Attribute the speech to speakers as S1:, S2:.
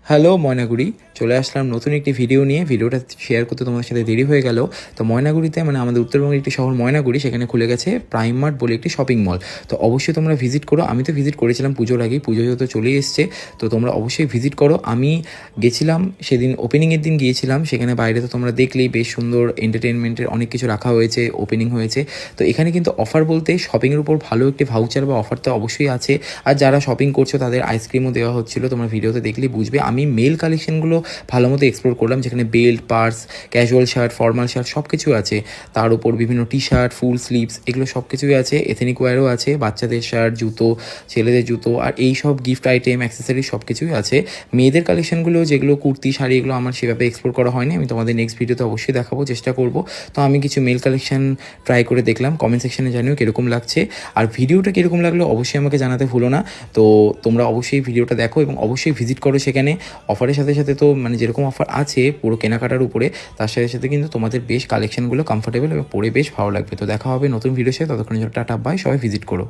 S1: Hello Maynaguri, চলে আসলাম নতুন একটি ভিডিও নিয়ে। ভিডিওটা শেয়ার করতে তোমাদের সাথে দেরি হয়ে গেল। তো ময়নাগুড়িতে আমাদের উত্তরবঙ্গের একটি শহর ময়নাগুড়ি, সেখানে খুলে গেছে প্রাইম মার্ট বলে একটি শপিং মল। তো অবশ্যই তোমরা ভিজিট করো। আমি তো ভিজিট করেছিলাম পুজোর আগেই, পুজো তো চলেই এসছে। তো তোমরা অবশ্যই ভিজিট করো। আমি গেছিলাম সেদিন, ওপেনিংয়ের দিন গিয়েছিলাম। সেখানে বাইরে তো তোমরা দেখলেই বেশ সুন্দর এন্টারটেনমেন্টের অনেক কিছু রাখা হয়েছে, ওপেনিং হয়েছে। তো এখানে কিন্তু অফার বলতে শপিংয়ের উপর ভালো একটি ভাউচার বা অফার তো অবশ্যই আছে। আর যারা শপিং করছো তাদের আইসক্রিমও দেওয়া হচ্ছিলো, তোমরা ভিডিওতে দেখলেই বুঝবে। আমি মেল কালেকশনগুলো ভালো মতো এক্সপ্লোর করলাম, যেখানে belt, purse, casual shirt, formal shirt সব কিছু আছে। তার উপর বিভিন্ন টি শার্ট, ফুল স্লিভস, এগুলো সব কিছুই আছে। এথেনিক ওয়্যারও আছে, বাচ্চাদের শার্ট, জুতো, ছেলেদের জুতো, আর এই সব গিফট আইটেম, অ্যাক্সেসরি সব কিছুই আছে। মেয়েদের কালেকশনগুলো যেগুলো কুর্তি, শাড়ি, এগুলো আমার সেভাবে এক্সপ্লোর করা হয়নি। আমি তোমাদের নেক্সট ভিডিওতে অবশ্যই দেখাবো, চেষ্টা করব। তো আমি কিছু মেল কালেকশন ট্রাই করে দেখলাম। কমেন্ট সেকশনে জানিও কীরকম লাগছে, আর ভিডিওটা কীরকম লাগলো অবশ্যই আমাকে জানাতে ভুলো না। তো তোমরা অবশ্যই ভিডিওটা দেখো এবং অবশ্যই ভিজিট করো সেখানে। অফারের সাথে সাথে তো যেরকম অফার আছে পুরো কেনাকাটার উপরে, তার সাথে সাথে কিন্তু তোমাদের বেশ কালেকশনগুলো কমফোর্টেবল এবং পরে বেশ ভালো লাগবে। তো দেখা হবে নতুন ভিডিওর সাথে, ততক্ষণের জন্য টাটা বাই, সবাই ভিজিট করো।